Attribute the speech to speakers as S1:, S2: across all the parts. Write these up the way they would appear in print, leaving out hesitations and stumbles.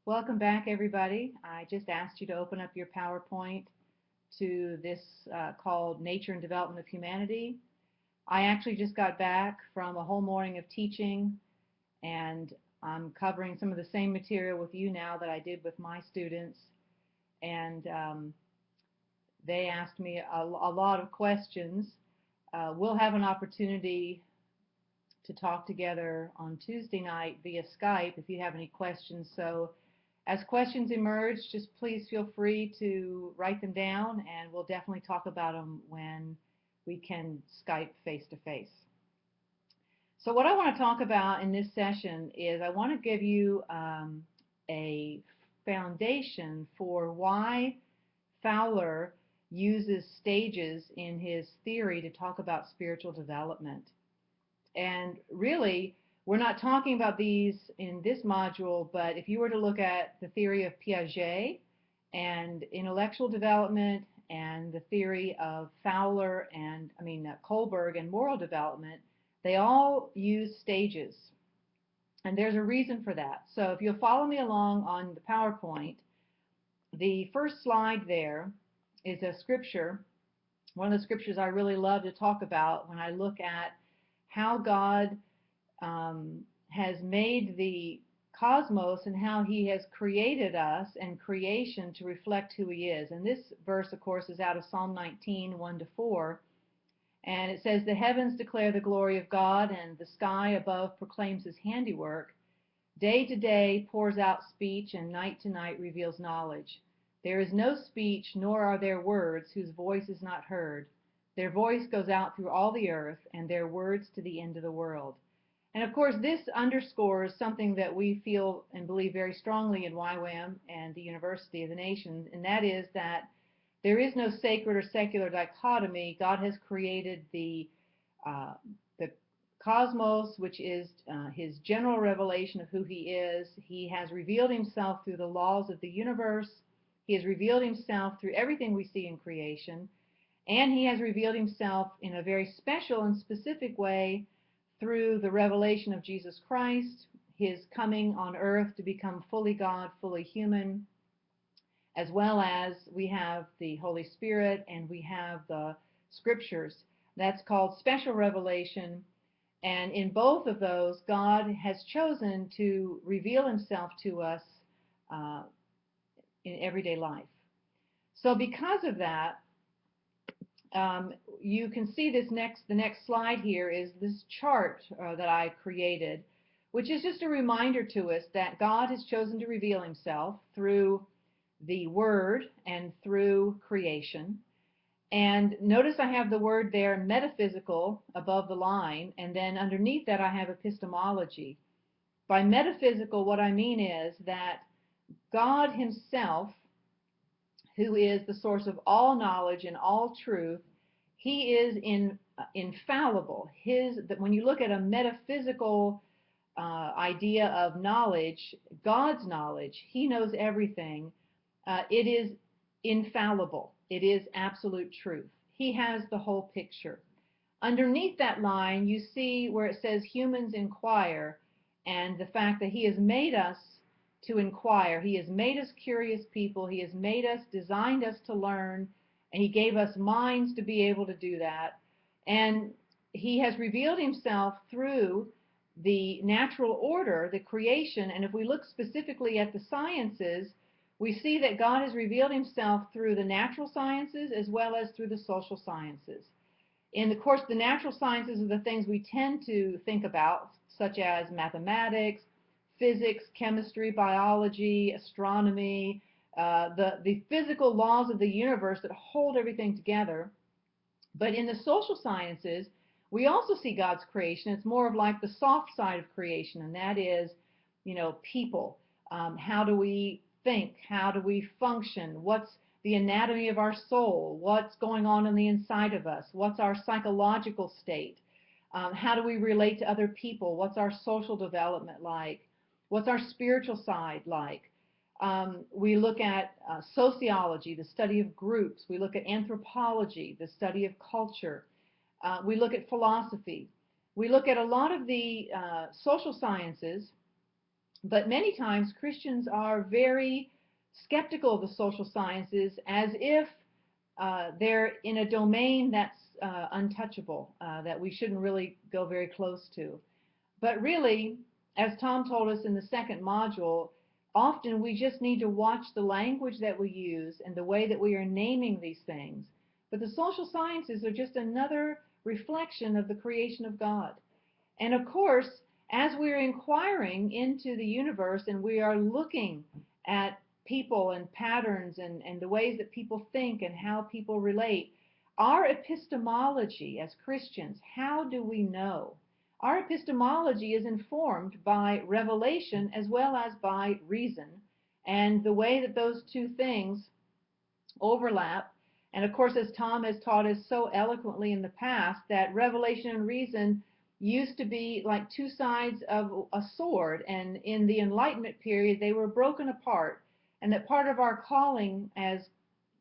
S1: Welcome back, everybody. I just asked you to open up your PowerPoint to this called Nature and Development of Humanity. I actually just got back from a whole morning of teaching, and I'm covering some of the same material with you now that I did with my students. And they asked me a lot of questions. We'll have an opportunity to talk together on Tuesday night via Skype if you have any questions. So as questions emerge, just please feel free to write them down, and we'll definitely talk about them when we can Skype face to face. So what I want to talk about in this session is I want to give you a foundation for why Fowler uses stages in his theory to talk about spiritual development. And really, we're not talking about these in this module, but if you were to look at the theory of Piaget and intellectual development and the theory of Fowler and, Kohlberg and moral development, they all use stages. And there's a reason for that. So if you'll follow me along on the PowerPoint, the first slide there is a scripture, one of the scriptures I really love to talk about when I look at how God has made the cosmos and how he has created us and creation to reflect who he is. And this verse, of course, is out of Psalm 19, 1-4. And it says, "The heavens declare the glory of God, and the sky above proclaims his handiwork. Day to day pours out speech, and night to night reveals knowledge. There is no speech, nor are there words whose voice is not heard. Their voice goes out through all the earth, and their words to the end of the world." And of course, this underscores something that we feel and believe very strongly in YWAM and the University of the Nations, and that is that there is no sacred or secular dichotomy. God has created the cosmos, which is his general revelation of who he is. He has revealed himself through the laws of the universe. He has revealed himself through everything we see in creation. And he has revealed himself in a very special and specific way through the revelation of Jesus Christ, his coming on earth to become fully God, fully human, as well as we have the Holy Spirit and we have the scriptures. That's called special revelation. And in both of those, God has chosen to reveal himself to us in everyday life. So because of that, you can see the next slide here is this chart that I created, which is just a reminder to us that God has chosen to reveal himself through the Word and through creation. And notice I have the word there, metaphysical, above the line, and then underneath that I have epistemology. By metaphysical, what I mean is that God himself, who is the source of all knowledge and all truth, he is infallible. When you look at a metaphysical idea of knowledge, God's knowledge, he knows everything. It is infallible. It is absolute truth. He has the whole picture. Underneath that line, you see where it says humans inquire, and the fact that he has made us to inquire. He has made us curious people. He has made us, designed us to learn, and he gave us minds to be able to do that. And he has revealed himself through the natural order, the creation. And if we look specifically at the sciences, we see that God has revealed himself through the natural sciences as well as through the social sciences. And of course, the natural sciences are the things we tend to think about, such as mathematics, physics, chemistry, biology, astronomy, the physical laws of the universe that hold everything together. But in the social sciences, we also see God's creation. It's more of like the soft side of creation, and that is, people. How do we think? How do we function? What's the anatomy of our soul? What's going on the inside of us? What's our psychological state? How do we relate to other people? What's our social development like? What's our spiritual side like? We look at sociology, the study of groups. We look at anthropology, the study of culture. We look at philosophy. We look at a lot of the social sciences, But many times Christians are very skeptical of the social sciences as if they're in a domain that's untouchable, that we shouldn't really go very close to. But really, as Tom told us in the second module, often we just need to watch the language that we use and the way that we are naming these things. But the social sciences are just another reflection of the creation of God. And of course, as we're inquiring into the universe and we are looking at people and patterns and the ways that people think and how people relate, our epistemology as Christians, how do we know? Our epistemology is informed by revelation as well as by reason. And the way that those two things overlap, and of course, as Tom has taught us so eloquently in the past, that revelation and reason used to be like two sides of a sword, and in the Enlightenment period, they were broken apart. And that part of our calling as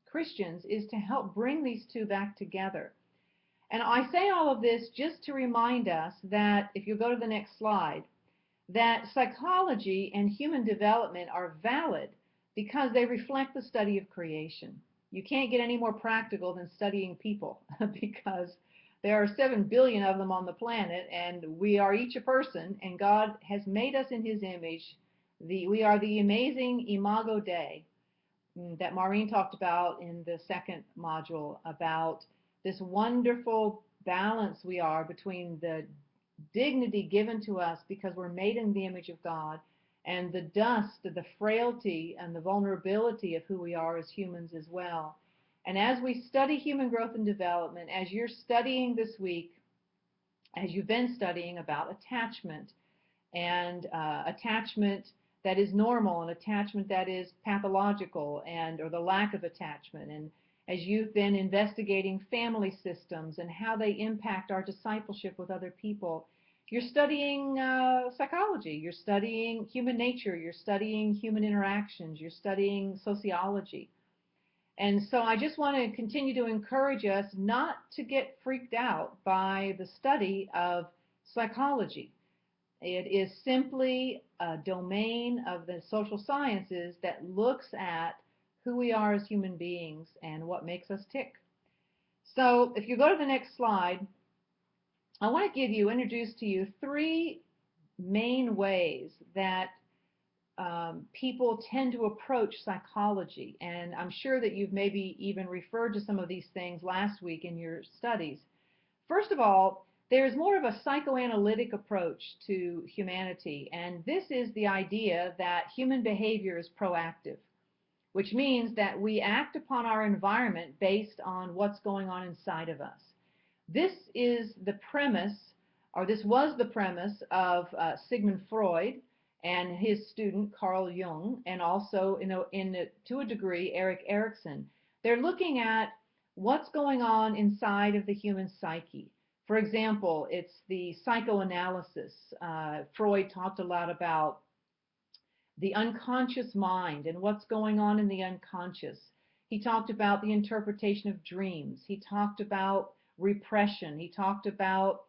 S1: Christians is to help bring these two back together. And I say all of this just to remind us that, if you go to the next slide, that psychology and human development are valid because they reflect the study of creation. You can't get any more practical than studying people because there are 7 billion of them on the planet, and we are each a person, and God has made us in his image. We are the amazing imago Dei that Maureen talked about in the second module, about this wonderful balance we are between the dignity given to us because we're made in the image of God, and the dust, the frailty, and the vulnerability of who we are as humans as well. And as we study human growth and development, as you're studying this week, as you've been studying about attachment, and attachment that is normal and attachment that is pathological, and or the lack of attachment, and as you've been investigating family systems and how they impact our discipleship with other people, you're studying psychology, you're studying human nature, you're studying human interactions, you're studying sociology. And so I just want to continue to encourage us not to get freaked out by the study of psychology. It is simply a domain of the social sciences that looks at who we are as human beings and what makes us tick. So if you go to the next slide, I want to introduce to you three main ways that people tend to approach psychology. And I'm sure that you've maybe even referred to some of these things last week in your studies. First of all, there's more of a psychoanalytic approach to humanity, and this is the idea that human behavior is proactive, which means that we act upon our environment based on what's going on inside of us. This is the premise, or this was the premise of Sigmund Freud and his student Carl Jung, and also, to a degree, Erik Erikson. They're looking at what's going on inside of the human psyche. For example, it's the psychoanalysis. Freud talked a lot about the unconscious mind and what's going on in the unconscious. He talked about the interpretation of dreams. He talked about repression. He talked about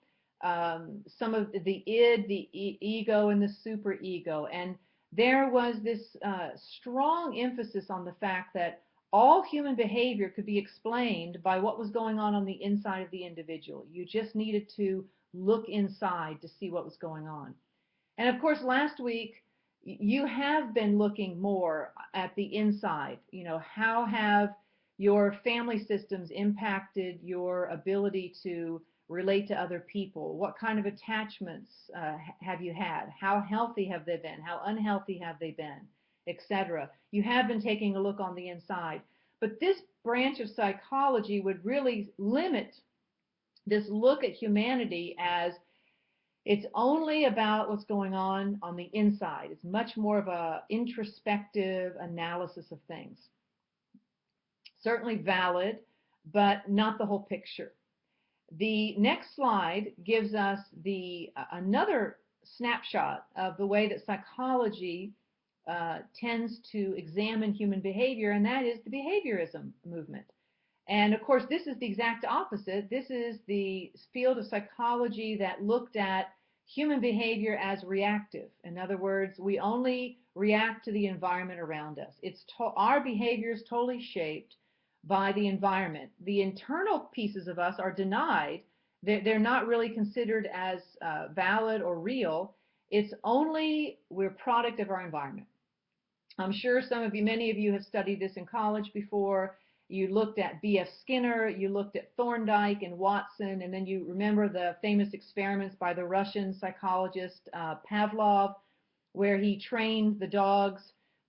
S1: some of the id, the ego, and the superego. And there was this strong emphasis on the fact that all human behavior could be explained by what was going on the inside of the individual. You just needed to look inside to see what was going on. And of course, last week, you have been looking more at the inside. How have your family systems impacted your ability to relate to other people? What kind of attachments have you had? How healthy have they been? How unhealthy have they been? Etc. You have been taking a look on the inside. But this branch of psychology would really limit this look at humanity as it's only about what's going on the inside. It's much more of an introspective analysis of things. Certainly valid, but not the whole picture. The next slide gives us another snapshot of the way that psychology tends to examine human behavior, and that is the behaviorism movement. And of course, this is the exact opposite. This is the field of psychology that looked at human behavior as reactive. In other words, we only react to the environment around us. Our behavior is totally shaped by the environment. The internal pieces of us are denied. They're not really considered as valid or real. It's only we're product of our environment. I'm sure many of you have studied this in college before. You looked at B.F. Skinner, you looked at Thorndike and Watson, and then you remember the famous experiments by the Russian psychologist Pavlov, where he trained the dogs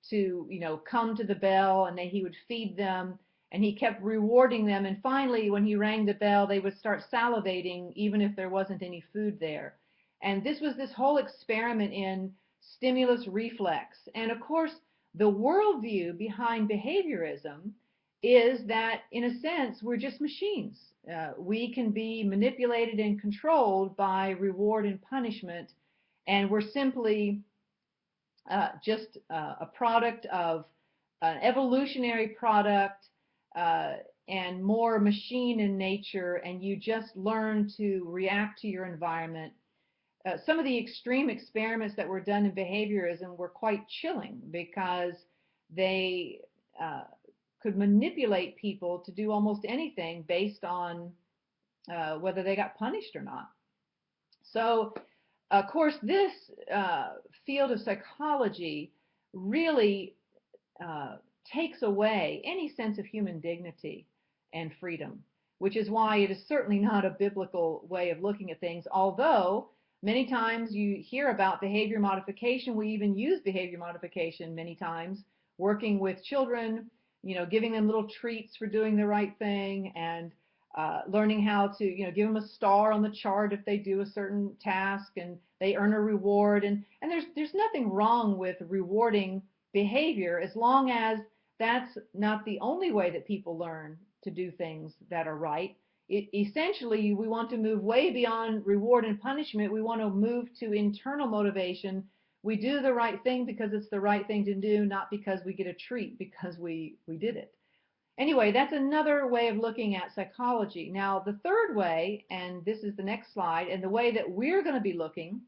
S1: to, come to the bell, and then he would feed them, and he kept rewarding them. And finally, when he rang the bell, they would start salivating, even if there wasn't any food there. And this was this whole experiment in stimulus reflex. And of course, the worldview behind behaviorism is that, in a sense, we're just machines. We can be manipulated and controlled by reward and punishment, and we're simply just a product of an evolutionary product and more machine in nature, and you just learn to react to your environment. Some of the extreme experiments that were done in behaviorism were quite chilling because they could manipulate people to do almost anything based on whether they got punished or not. So, of course, this field of psychology really takes away any sense of human dignity and freedom, which is why it is certainly not a biblical way of looking at things, although many times you hear about behavior modification. We even use behavior modification many times, working with children, giving them little treats for doing the right thing, and learning how to, give them a star on the chart if they do a certain task and they earn a reward. And there's nothing wrong with rewarding behavior as long as that's not the only way that people learn to do things that are right. Essentially, we want to move way beyond reward and punishment. We want to move to internal motivation. We do the right thing because it's the right thing to do, not because we get a treat because we did it. Anyway, that's another way of looking at psychology. Now, the third way, and this is the next slide, and the way that we're going to be looking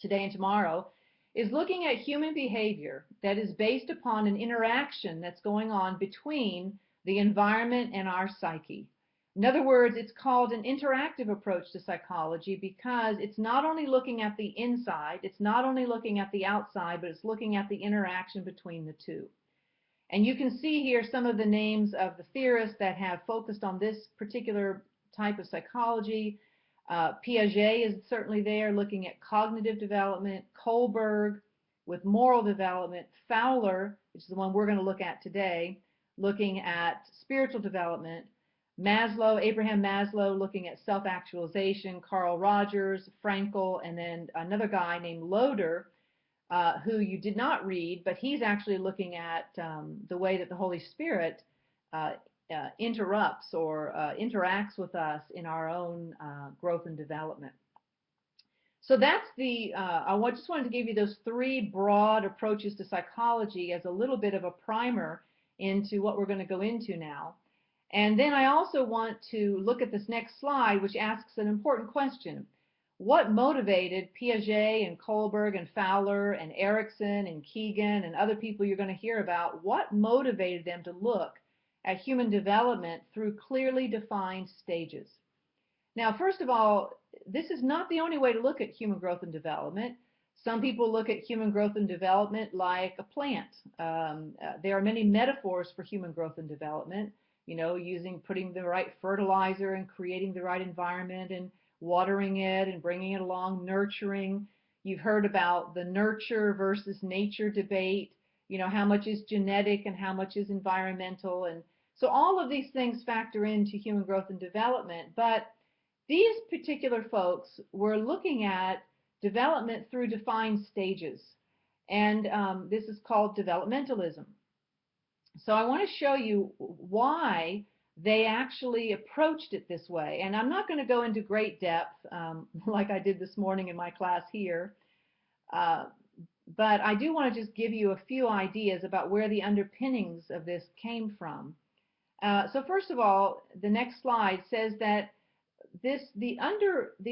S1: today and tomorrow, is looking at human behavior that is based upon an interaction that's going on between the environment and our psyche. In other words, it's called an interactive approach to psychology because it's not only looking at the inside, it's not only looking at the outside, but it's looking at the interaction between the two. And you can see here some of the names of the theorists that have focused on this particular type of psychology. Piaget is certainly there, looking at cognitive development. Kohlberg with moral development. Fowler, which is the one we're going to look at today, looking at spiritual development. Abraham Maslow, looking at self-actualization. Carl Rogers, Frankl, and then another guy named Loder, who you did not read, but he's actually looking at the way that the Holy Spirit interrupts or interacts with us in our own growth and development. So that's I just wanted to give you those three broad approaches to psychology as a little bit of a primer into what we're going to go into now. And then I also want to look at this next slide, which asks an important question. What motivated Piaget and Kohlberg and Fowler and Erickson and Keegan and other people you're going to hear about? What motivated them to look at human development through clearly defined stages? Now, first of all, this is not the only way to look at human growth and development. Some people look at human growth and development like a plant. There are many metaphors for human growth and development, putting the right fertilizer and creating the right environment and watering it and bringing it along, nurturing. You've heard about the nurture versus nature debate, how much is genetic and how much is environmental. And so all of these things factor into human growth and development. But these particular folks were looking at development through defined stages. And this is called developmentalism. So I want to show you why they actually approached it this way. And I'm not going to go into great depth like I did this morning in my class here, but I do want to just give you a few ideas about where the underpinnings of this came from. So first of all, the next slide says that the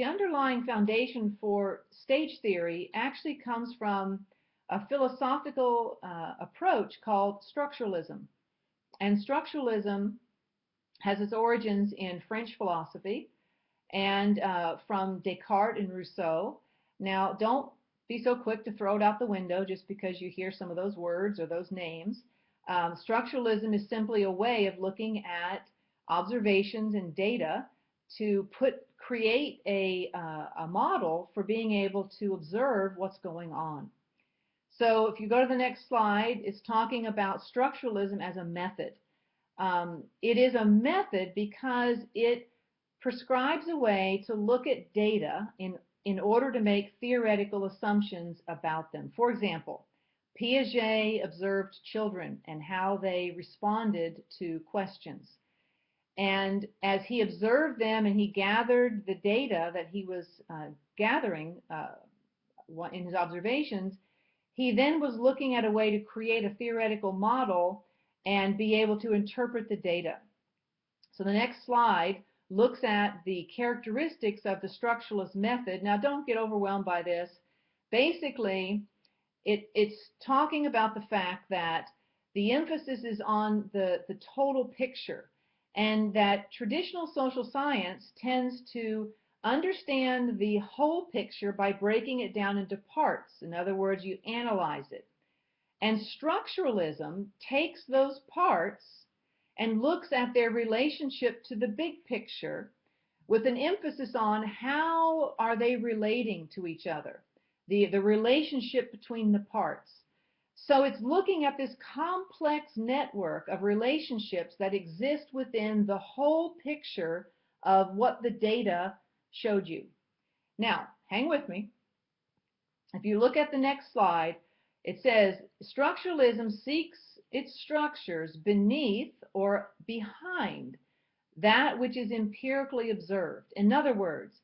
S1: underlying foundation for stage theory actually comes from a philosophical approach called structuralism. And structuralism has its origins in French philosophy and from Descartes and Rousseau. Now, don't be so quick to throw it out the window just because you hear some of those words or those names. Structuralism is simply a way of looking at observations and data to create a model for being able to observe what's going on. So if you go to the next slide, it's talking about structuralism as a method. It is a method because it prescribes a way to look at data in order to make theoretical assumptions about them. For example, Piaget observed children and how they responded to questions. And as he observed them and he gathered the data that he was gathering in his observations, he then was looking at a way to create a theoretical model and be able to interpret the data. So the next slide looks at the characteristics of the structuralist method. Now, don't get overwhelmed by this. Basically, it's talking about the fact that the emphasis is on the total picture, and that traditional social science tends to understand the whole picture by breaking it down into parts. In other words, you analyze it. And structuralism takes those parts and looks at their relationship to the big picture with an emphasis on how are they relating to each other, the relationship between the parts. So it's looking at this complex network of relationships that exist within the whole picture of what the data showed you. Now, hang with me. If you look at the next slide, it says structuralism seeks its structures beneath or behind that which is empirically observed. In other words,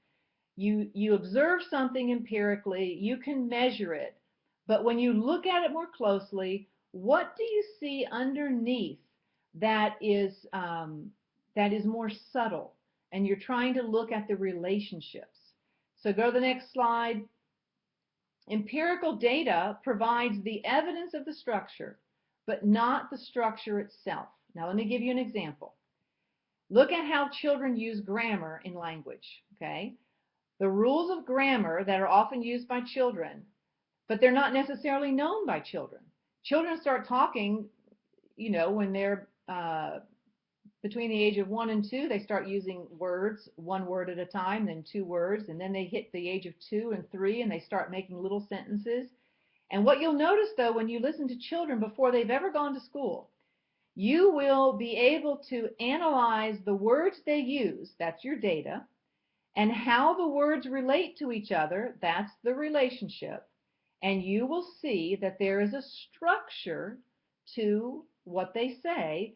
S1: you observe something empirically, you can measure it, but when you look at it more closely, what do you see underneath that is more subtle? And you're trying to look at the relationships. So go to the next slide. Empirical data provides the evidence of the structure, but not the structure itself. Now let me give you an example. Look at how children use grammar in language, okay? The rules of grammar that are often used by children, but they're not necessarily known by children. Children start talking, when they're between the age of 1 and 2, they start using words, one word at a time, then 2 words, and then they hit the age of 2 and 3 and they start making little sentences. And what you'll notice, though, when you listen to children before they've ever gone to school, you will be able to analyze the words they use, that's your data, and how the words relate to each other, that's the relationship, and you will see that there is a structure to what they say,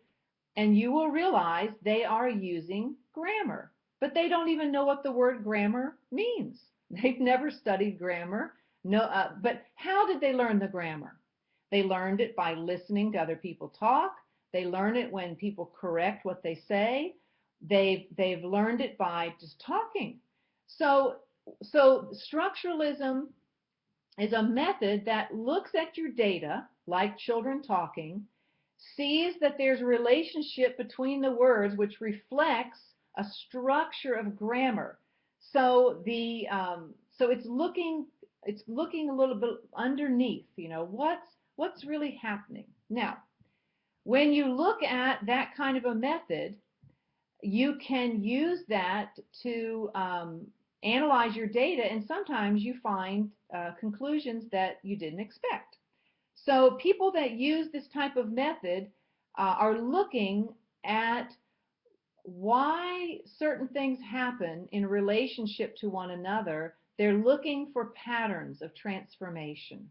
S1: and you will realize they are using grammar, but they don't even know what the word grammar means. They've never studied grammar. But how did they learn the grammar? They learned it by listening to other people talk. They learn it when people correct what they say. They've learned it by just talking. So structuralism is a method that looks at your data, like children talking, sees that there's a relationship between the words which reflects a structure of grammar. So it's looking a little bit underneath, what's really happening. Now, when you look at that kind of a method, you can use that to analyze your data, and sometimes you find conclusions that you didn't expect. So people that use this type of method are looking at why certain things happen in relationship to one another. They're looking for patterns of transformation.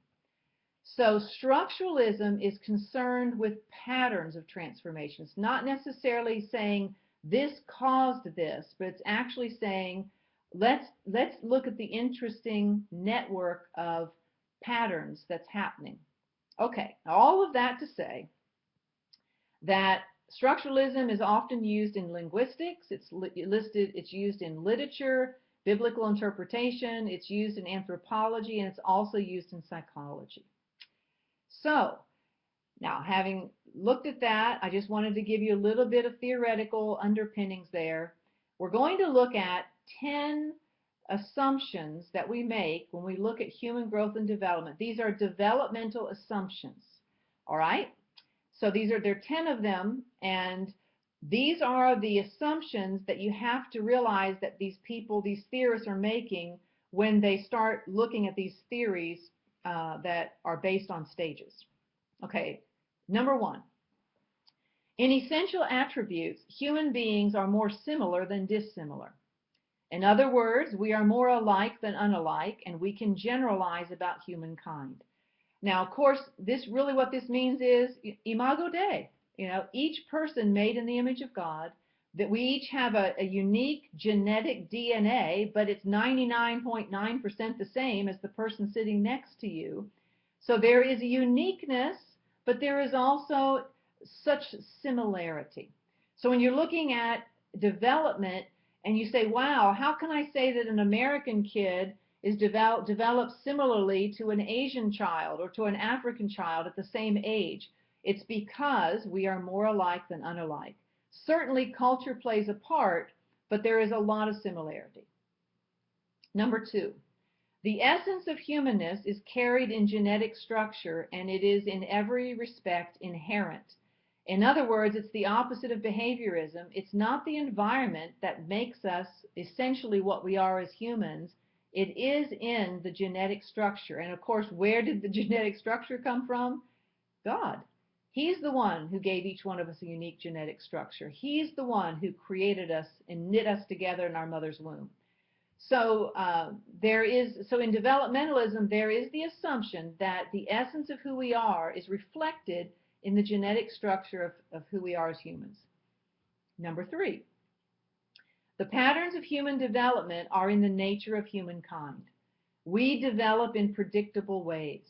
S1: So structuralism is concerned with patterns of transformation. It's not necessarily saying this caused this, but it's actually saying let's look at the interesting network of patterns that's happening. Okay, all of that to say that Structuralism is often used in linguistics. It's used in literature, biblical interpretation. It's used in anthropology, and it's also used in psychology. So, now, having looked at that, I just wanted to give you a little bit of theoretical underpinnings there. We're going to look at 10 assumptions that we make when we look at human growth and development. These are developmental assumptions. All right? So there are 10 of them, and these are the assumptions that you have to realize that these theorists are making when they start looking at these theories that are based on stages. Okay, number one. In essential attributes, human beings are more similar than dissimilar. In other words, we are more alike than unalike, and we can generalize about humankind. Now, of course, what this means is imago Dei. Each person made in the image of God, that we each have a unique genetic DNA, but it's 99.9% the same as the person sitting next to you. So there is a uniqueness, but there is also such similarity. So when you're looking at development and you say, wow, how can I say that an American kid is developed similarly to an Asian child or to an African child at the same age? It's because we are more alike than unalike. Certainly culture plays a part, but there is a lot of similarity. Number two, the essence of humanness is carried in genetic structure, and it is in every respect inherent. In other words, it's the opposite of behaviorism. It's not the environment that makes us essentially what we are as humans. It is in the genetic structure. And of course, where did the genetic structure come from? God. He's the one who gave each one of us a unique genetic structure. He's the one who created us and knit us together in our mother's womb. So in developmentalism, there is the assumption that the essence of who we are is reflected in the genetic structure of who we are as humans. Number three, the patterns of human development are in the nature of humankind. We develop in predictable ways.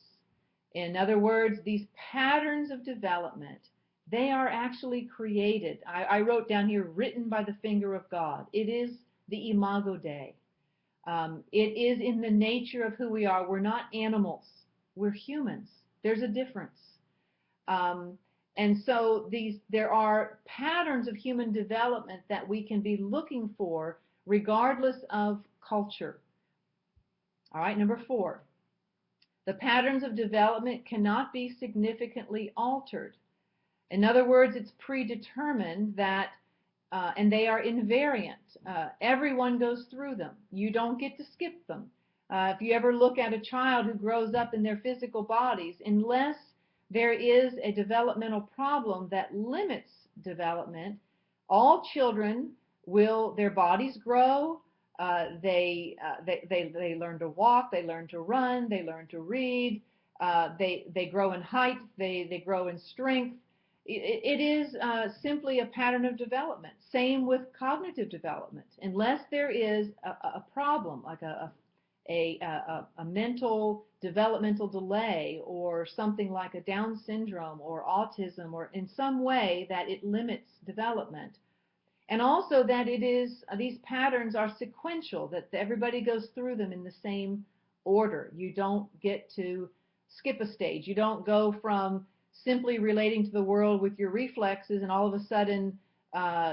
S1: In other words, these patterns of development, they are actually created. I wrote down here, written by the finger of God. It is the imago Dei. It is in the nature of who we are. We're not animals. We're humans. There's a difference. And so there are patterns of human development that we can be looking for regardless of culture. All right, number four. The patterns of development cannot be significantly altered. In other words, it's predetermined that, and they are invariant. Everyone goes through them. You don't get to skip them. If you ever look at a child who grows up in their physical bodies, unless there is a developmental problem that limits development, all children their bodies grow, they learn to walk, they learn to run, they learn to read, they grow in height, they grow in strength. It is simply a pattern of development. Same with cognitive development. Unless there is a problem, like a mental developmental delay or something like a Down syndrome or autism, or in some way that it limits development. And also that these patterns are sequential, that everybody goes through them in the same order. You don't get to skip a stage. You don't go from simply relating to the world with your reflexes and all of a sudden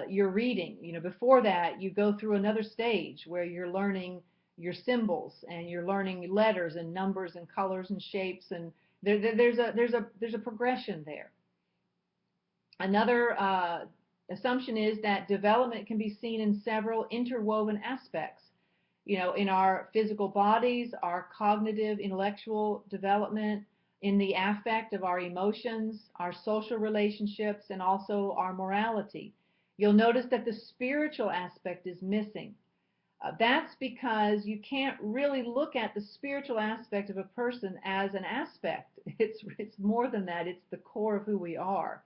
S1: you're reading. Before that, you go through another stage where you're learning your symbols and you're learning letters and numbers and colors and shapes, and there's a progression there. Another assumption is that development can be seen in several interwoven aspects. In our physical bodies, our cognitive, intellectual development, in the affect of our emotions, our social relationships, and also our morality. You'll notice that the spiritual aspect is missing. That's because you can't really look at the spiritual aspect of a person as an aspect. It's more than that. It's the core of who we are.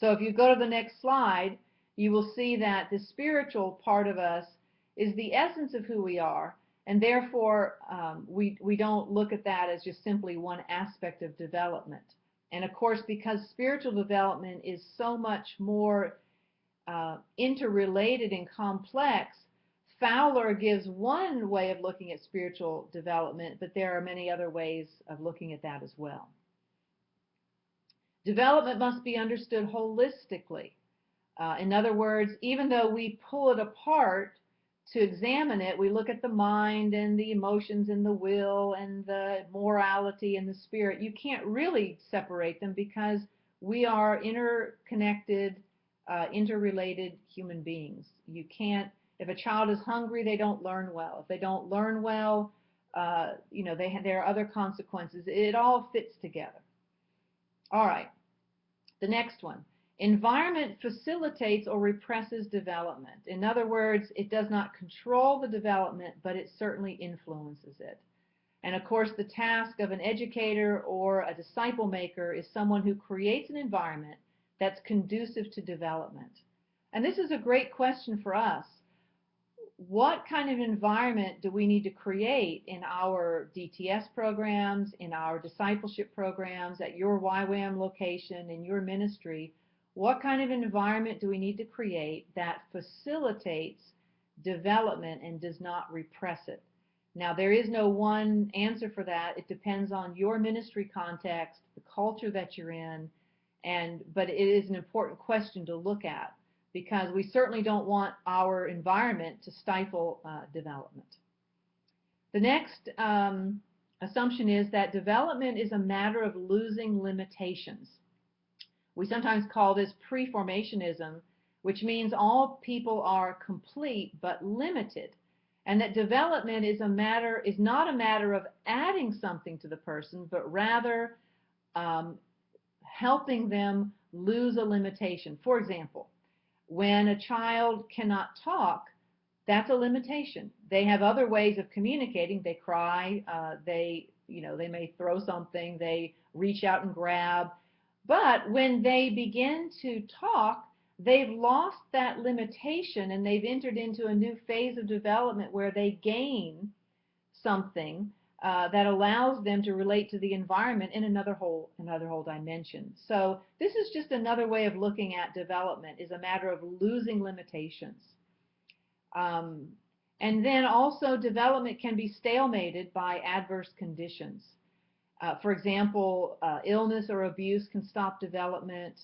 S1: So if you go to the next slide, you will see that the spiritual part of us is the essence of who we are, and therefore we don't look at that as just simply one aspect of development. And of course, because spiritual development is so much more interrelated and complex, Fowler gives one way of looking at spiritual development, but there are many other ways of looking at that as well. Development must be understood holistically. In other words, even though we pull it apart to examine it, we look at the mind and the emotions and the will and the morality and the spirit. You can't really separate them because we are interconnected, interrelated human beings. You can't, if a child is hungry, they don't learn well. If they don't learn well, there are other consequences. It all fits together. All right, the next one. Environment facilitates or represses development. In other words, it does not control the development, but it certainly influences it. And of course, the task of an educator or a disciple maker is someone who creates an environment that's conducive to development. And this is a great question for us. What kind of environment do we need to create in our DTS programs, in our discipleship programs, at your YWAM location, in your ministry? What kind of environment do we need to create that facilitates development and does not repress it? Now, there is no one answer for that. It depends on your ministry context, the culture that you're in, but it is an important question to look at because we certainly don't want our environment to stifle development. The next assumption is that development is a matter of losing limitations. We sometimes call this preformationism, which means all people are complete but limited, and that development is not a matter of adding something to the person, but rather helping them lose a limitation. For example, when a child cannot talk, that's a limitation. They have other ways of communicating. They cry, they may throw something, they reach out and grab. But when they begin to talk, they've lost that limitation and they've entered into a new phase of development where they gain something that allows them to relate to the environment in another whole dimension. So this is just another way of looking at development, is a matter of losing limitations. And then also development can be stalemated by adverse conditions. For example, illness or abuse can stop development.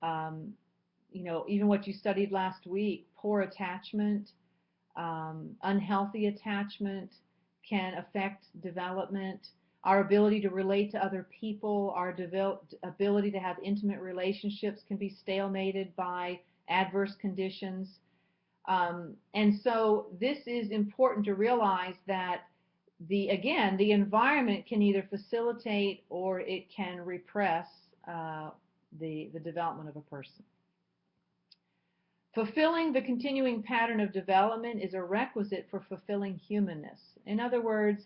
S1: Even what you studied last week, poor attachment, unhealthy attachment can affect development. Our ability to relate to other people, our ability to have intimate relationships can be stalemated by adverse conditions. And so this is important to realize that the environment can either facilitate or it can repress the development of a person. Fulfilling the continuing pattern of development is a requisite for fulfilling humanness. In other words,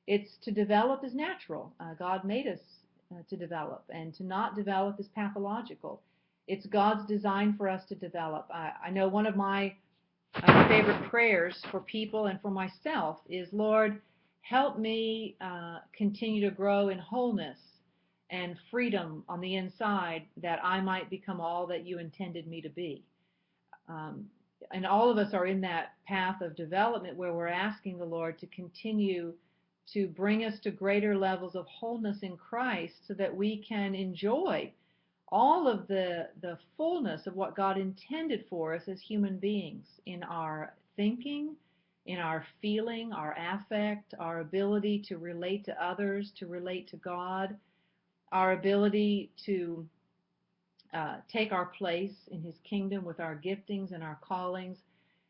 S1: it's to develop is natural. God made us to develop, and to not develop is pathological. It's God's design for us to develop. I know one of my favorite prayers for people and for myself is, Lord, help me continue to grow in wholeness and freedom on the inside, that I might become all that you intended me to be. And all of us are in that path of development where we're asking the Lord to continue to bring us to greater levels of wholeness in Christ so that we can enjoy all of the fullness of what God intended for us as human beings in our thinking, in our feeling, our affect, our ability to relate to others, to relate to God, our ability to take our place in his kingdom with our giftings and our callings.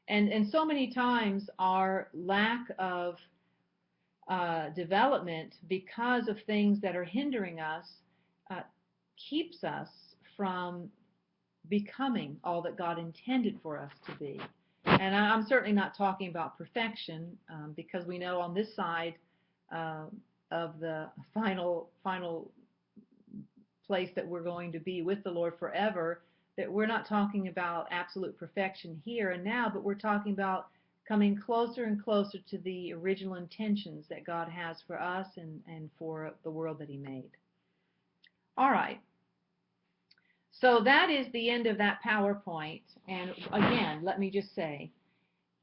S1: And so many times our lack of development because of things that are hindering us keeps us from becoming all that God intended for us to be. And I'm certainly not talking about perfection, because we know on this side of the final place that we're going to be with the Lord forever, that we're not talking about absolute perfection here and now, but we're talking about coming closer and closer to the original intentions that God has for us and for the world that he made. All right. So that is the end of that PowerPoint. And again, let me just say,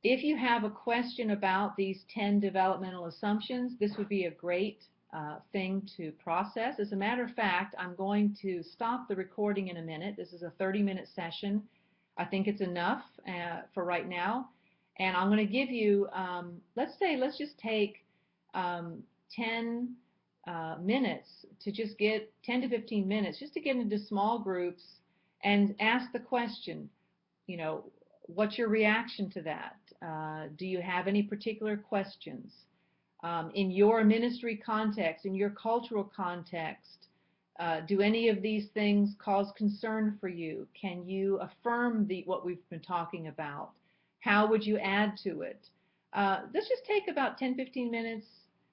S1: if you have a question about these 10 developmental assumptions, this would be a great thing to process. As a matter of fact, I'm going to stop the recording in a minute. This is a 30-minute session. I think it's enough for right now. And I'm going to give you, let's just take 10 minutes to just get 10 to 15 minutes just to get into small groups and ask the question, you know, what's your reaction to that? Do you have any particular questions? In your ministry context, in your cultural context, do any of these things cause concern for you? Can you affirm what we've been talking about? How would you add to it? Let's just take about 10-15 minutes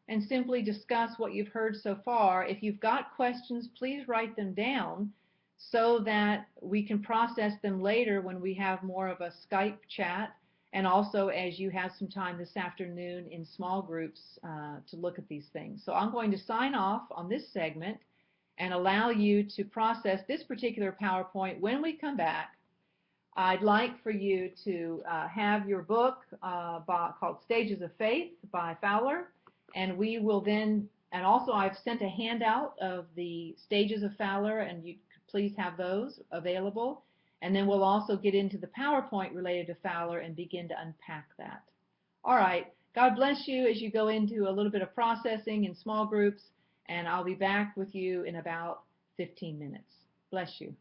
S1: and simply discuss what you've heard so far. If you've got questions, please write them down so that we can process them later when we have more of a Skype chat, and also as you have some time this afternoon in small groups to look at these things. So I'm going to sign off on this segment and allow you to process this particular PowerPoint. When we come back, I'd like for you to have your book called Stages of Faith by Fowler, and we will then, and also I've sent a handout of the stages of Fowler, and you could please have those available. And then we'll also get into the PowerPoint related to Fowler and begin to unpack that. All right. God bless you as you go into a little bit of processing in small groups, and I'll be back with you in about 15 minutes. Bless you.